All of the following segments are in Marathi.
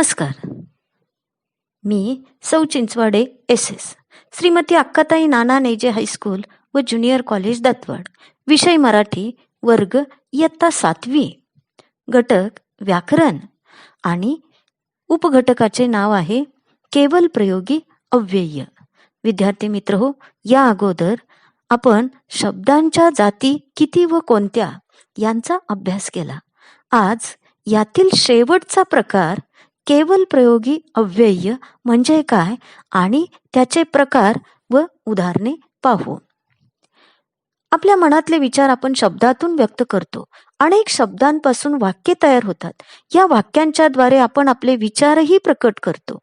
नमस्कार. मी सौ चिंचवाडे SS, श्रीमती अक्काताई नाना नेजे हायस्कूल व ज्युनियर कॉलेज दत्तवाड. विषय मराठी, वर्ग इयत्ता 7वी. घटक व्याकरण आणि उपघटकाचे नाव आहे केवल प्रयोगी अव्यय. विद्यार्थी मित्र हो, या अगोदर आपण शब्दांच्या जाती किती व कोणत्या यांचा अभ्यास केला. आज यातील शेवटचा प्रकार केवल प्रयोगी अव्यय म्हणजे काय आणि त्याचे प्रकार व उदाहरणे पाहू. आपल्या मनातले विचार आपण शब्दातून व्यक्त करतो. अनेक शब्दांपासून वाक्ये तयार होतात. या वाक्यांच्या द्वारे आपण आपले विचारही प्रकट करतो.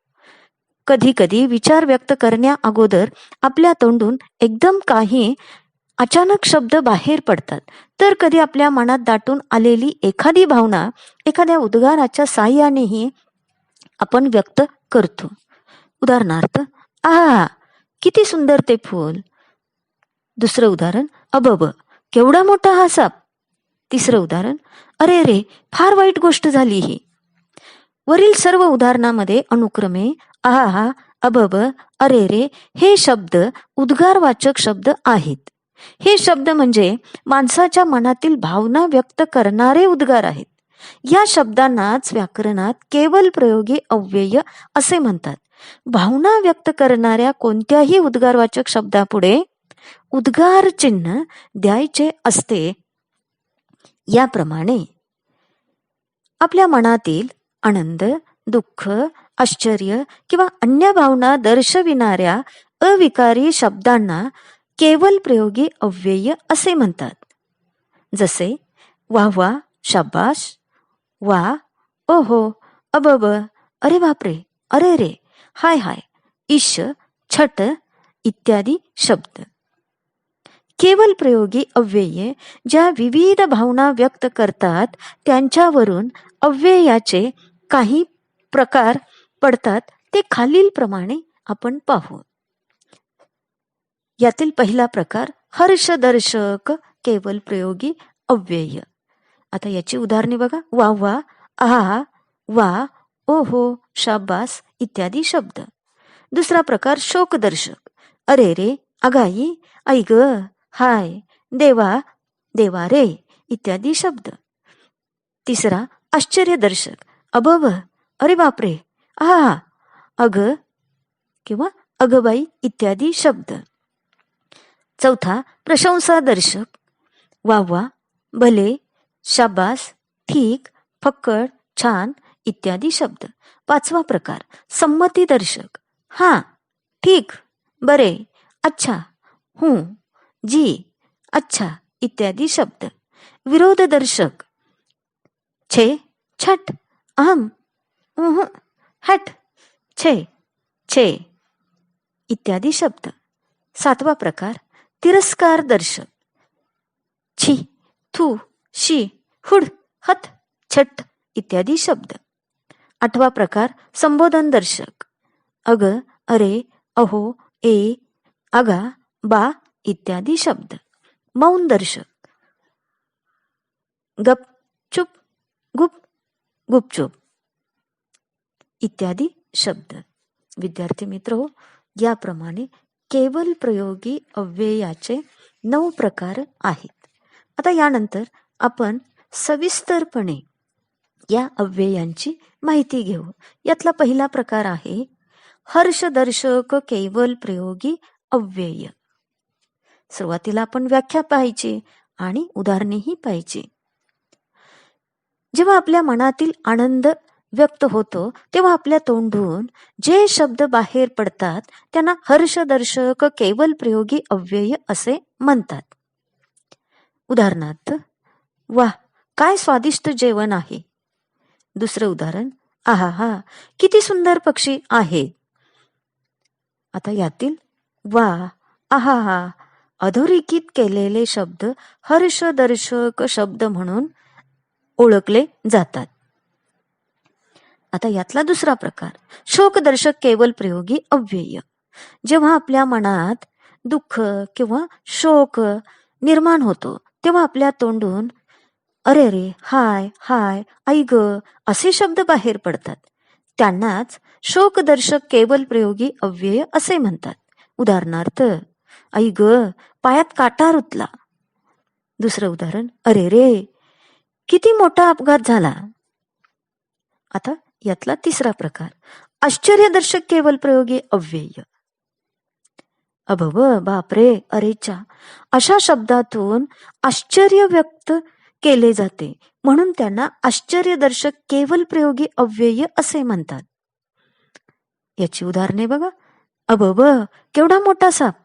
कधी कधी विचार व्यक्त करण्या अगोदर आपल्या तोंडून एकदम काही अचानक शब्द बाहेर पडतात, तर कधी आपल्या मनात दाटून आलेली एखादी भावना एखाद्या उद्गाराच्या साहाय्यानेही आपण व्यक्त करतो. उदाहरणार्थ, आहा किती सुंदर ते फूल. दुसरं उदाहरण, अबब केवढा मोठा हा साप. तिसरं उदाहरण, अरे रे फार वाईट गोष्ट झाली ही. वरील सर्व उदाहरणामध्ये अनुक्रमे आहा, अबब, अरे रे हे शब्द उद्गारवाचक शब्द आहेत. हे शब्द म्हणजे माणसाच्या मनातील भावना व्यक्त करणारे उद्गार आहेत. या शब्दांनाच व्याकरणात केवल प्रयोगी अव्यय असे म्हणतात. भावना व्यक्त करणाऱ्या कोणत्याही उद्गारवाचक शब्दापुढे उद्गार चिन्ह द्यायचे असते. याप्रमाणे आपल्या मनातील आनंद, दुःख, आश्चर्य किंवा अन्य भावना दर्शविणाऱ्या अविकारी शब्दांना केवल प्रयोगी अव्यय असे म्हणतात. जसे वाह, शाबाश, वा, ओहो, अबब, अरे बापरे, अरे रे, हाय हाय, ईश, छट इत्यादी शब्द. केवल प्रयोगी अव्यये ज्या विविध भावना व्यक्त करतात त्यांच्यावरून अव्ययाचे काही प्रकार पडतात. ते खालील प्रमाणे आपण पाहू. यातील पहिला प्रकार हर्षदर्शक केवल प्रयोगी अव्यय. आता याची उदाहरणे बघा. वा वा, आहा, वा, ओहो, शाबास इत्यादी शब्द. दुसरा प्रकार शोकदर्शक, अरे रे, अगाई, ऐग, हाय, देवा, देवा रे इत्यादी शब्द. तिसरा आश्चर्यदर्शक, अबब, अरे बापरे, आहा, अग किंवा अगबाई इत्यादी शब्द. चौथा प्रशंसादर्शक, वा वा, भले, शाबास, ठीक, फक्कड, छान इत्यादी शब्द. पाचवा प्रकार संमतीदर्शक, हा, ठीक, बरे, अच्छा, हूं, जी, अच्छा इत्यादी शब्द. विरोधदर्शक, छे, छट, अहम, हट, छे, छे इत्यादी शब्द. सातवा प्रकार तिरस्कार दर्शक, छी, थू, शी, हुड, हत, छट इत्यादी शब्द. आठवा प्रकार संबोधन दर्शक, अग, अरे, अहो, ए, अगा, बा इत्यादी शब्द. मौन दर्शक, गप, चुप, गुप, गुपचुप इत्यादी शब्द. विद्यार्थी मित्र हो, याप्रमाणे केवल प्रयोगी अव्ययाचे 9 प्रकार आहेत. आता यानंतर आपण सविस्तरपणे या अव्ययांची माहिती घेऊ. यातला पहिला प्रकार आहे हर्षदर्शक केवल प्रयोगी अव्यय. सुरुवातीला आपण व्याख्या पाहायची आणि उदाहरणेही पाहायची. जेव्हा आपल्या मनातील आनंद व्यक्त होतो तेव्हा आपल्या तोंडून जे शब्द बाहेर पडतात त्यांना हर्षदर्शक केवल प्रयोगी अव्यय असे म्हणतात. उदाहरणार्थ, वाह काय स्वादिष्ट जेवण आहे. दुसरं उदाहरण, आहा हा किती सुंदर पक्षी आहे. आता यातील वा, आहा हा अधोरेखित केलेले शब्द हर्षदर्शक शब्द म्हणून ओळखले जातात. आता यातला दुसरा प्रकार शोकदर्शक केवल प्रयोगी अव्यय. जेव्हा आपल्या मनात दुःख किंवा शोक निर्माण होतो तेव्हा आपल्या तोंडून अरे रे, हाय, हाय, आई ग असे शब्द बाहेर पडतात. त्यांनाच शोकदर्शक केवल प्रयोगी अव्यय असे म्हणतात. उदाहरणार्थ, आई ग, पायात काटा रुतला. दुसरं उदाहरण, अरे रे, किती मोठा अपघात झाला. आता यातला तिसरा प्रकार, आश्चर्यदर्शक केवल प्रयोगी अव्यय. अबब, बापरे, अरेच्या अशा शब्दातून आश्चर्य व्यक्त केले जाते, म्हणून त्यांना आश्चर्यदर्शक केवल प्रयोगी अव्यय असे म्हणतात. याची उदाहरणे बघा. अबब, केवढा मोठा साप.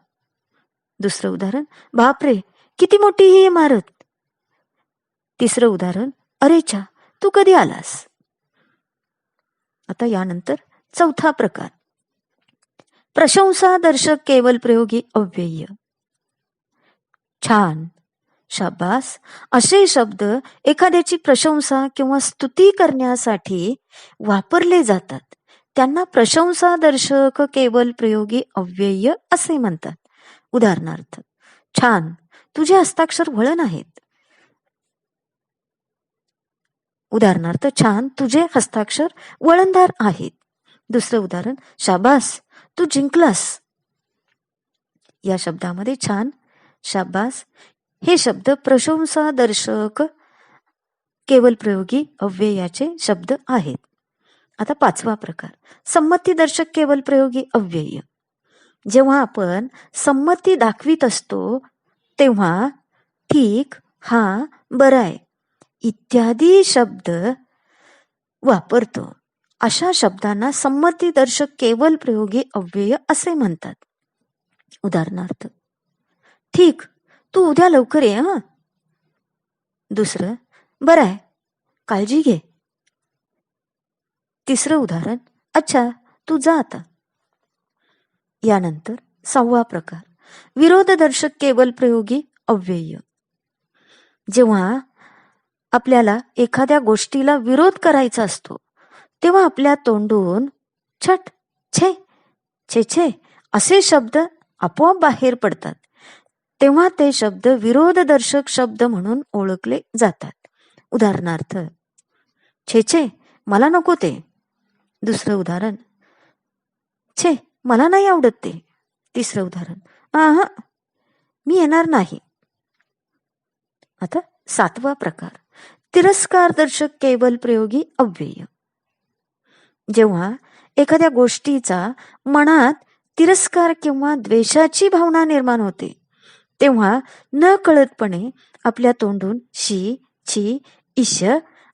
दुसरं उदाहरण, बापरे, किती मोठी ही इमारत. तिसरं उदाहरण, अरेच्या, तू कधी आलास. आता यानंतर चौथा प्रकार, प्रशंसादर्शक केवल प्रयोगी अव्यय. छान, शाबास असे शब्द एखाद्याची प्रशंसा किंवा स्तुती करण्यासाठी वापरले जातात. त्यांना प्रशंसादर्शक केवल प्रयोगी अव्यय असे म्हणतात. उदाहरणार्थ, छान, तुझे हस्ताक्षर वळण आहेत. उदाहरणार्थ, छान, तुझे हस्ताक्षर वळणदार आहेत. दुसरं उदाहरण, शाबास, तू जिंकलास. या शब्दामध्ये छान, शाबास हे शब्द प्रशंसादर्शक केवल प्रयोगी अव्ययाचे शब्द आहेत. आता पाचवा प्रकार, संमतीदर्शक केवल प्रयोगी अव्यय. जेव्हा आपण संमती दाखवित असतो तेव्हा ठीक, हा, बरं आहे इत्यादी शब्द वापरतो. अशा शब्दांना संमतीदर्शक केवल प्रयोगी अव्यय असे म्हणतात. उदाहरणार्थ, ठीक, तू उद्या लवकर ये हं. दुसरं, बरं आहे, काळजी घे. तिसरं उदाहरण, अच्छा, तू जा आता. यानंतर सहावा प्रकार, विरोधदर्शक केवल प्रयोगी अव्यय. जेव्हा आपल्याला एखाद्या गोष्टीला विरोध करायचा असतो तेव्हा आपल्या तोंडून छट, छे, छे छे असे शब्द आपोआप बाहेर पडतात. तेव्हा ते शब्द विरोधदर्शक शब्द म्हणून ओळखले जातात. उदाहरणार्थ, छे छे, मला नको ते. दुसरं उदाहरण, छे, मला नाही आवडत ते. तिसरं उदाहरण, आहा, मी येणार नाही. आता सातवा प्रकार, तिरस्कारदर्शक केवल प्रयोगी अव्यय. जेव्हा एखाद्या गोष्टीचा मनात तिरस्कार किंवा द्वेषाची भावना निर्माण होते तेव्हा न कळतपणे आपल्या तोंडून शी, छी, ईश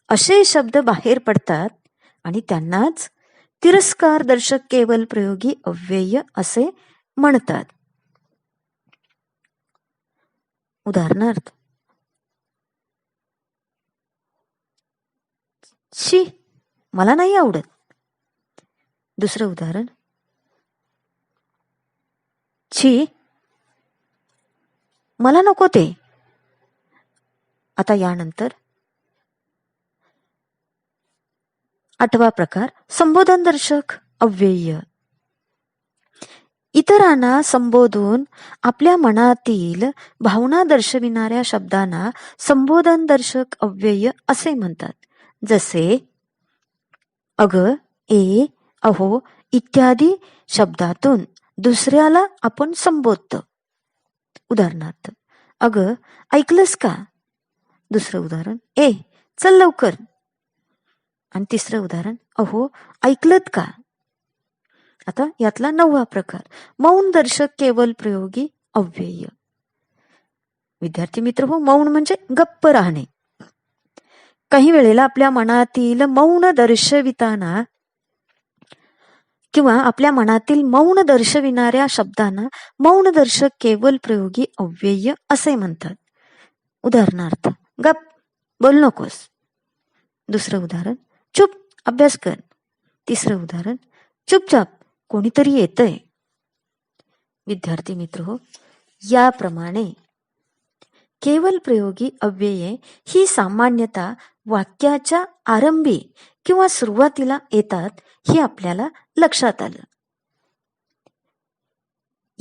असे शब्द बाहेर पडतात आणि त्यांनाच तिरस्कारदर्शक केवल प्रयोगी अव्यय असे म्हणतात. उदाहरणार्थ, शी, मला नाही आवडत. दुसरं उदाहरण, छी, मला नको ते. आता यानंतर आठवा प्रकार, संबोधनदर्शक अव्यय. इतरांना संबोधून आपल्या मनातील भावना दर्शविणाऱ्या शब्दांना संबोधनदर्शक अव्यय असे म्हणतात. जसे अग, ए, अहो इत्यादी शब्दातून दुसऱ्याला आपण संबोधतो. उदाहरणार्थ, अग, ऐकलंस का. दुसरं उदाहरण, ए, चल लवकर. आणि तिसरं उदाहरण, अहो ऐकलत का. आता यातला नववा प्रकार, मौन दर्शक केवल प्रयोगी अव्यय. विद्यार्थी मित्र हो, मौन म्हणजे गप्प राहणे. काही वेळेला आपल्या मनातील मौन दर्शविताना किंवा आपल्या मनातील मौन दर्शविणाऱ्या शब्दांना मौन दर्शक केवल प्रयोगी अव्यय असे म्हणतात. उदाहरणार्थ, गप, बोल नकोस. दुसरं उदाहरण, चुप, अभ्यास कर. तिसरं उदाहरण, चुपचाप, कोणीतरी येतंय. विद्यार्थी मित्र हो, याप्रमाणे केवल प्रयोगी अव्यये ही सामान्यतः वाक्याच्या आरंभी किंवा सुरुवातीला येतात हे आपल्याला लक्षात आलं.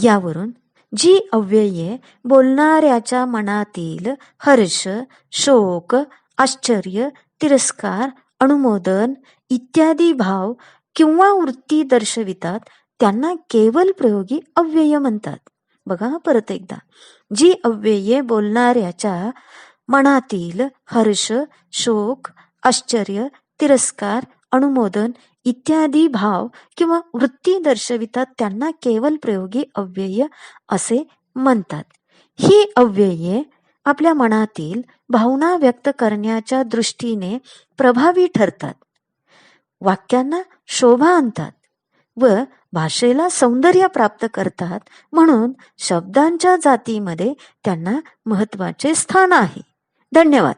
यावरून जी अव्यये बोलणाऱ्याच्या मनातील हर्ष, शोक, आश्चर्य, तिरस्कार, अनुमोदन इत्यादी भाव किंवा वृत्ती दर्शवितात त्यांना केवल प्रयोगी अव्यय म्हणतात. बघा परत एकदा, जी अव्यये बोलणाऱ्याच्या मनातील हर्ष, शोक, आश्चर्य, तिरस्कार, अनुमोदन इत्यादी भाव किंवा वृत्ती दर्शवितात त्यांना केवल प्रयोगी अव्यय असे म्हणतात. ही अव्यये आपल्या मनातील भावना व्यक्त करण्याच्या दृष्टीने प्रभावी ठरतात, वाक्यांना शोभा आणतात व भाषेला सौंदर्य प्राप्त करतात. म्हणून शब्दांच्या जातीमध्ये त्यांना महत्वाचे स्थान आहे. धन्यवाद.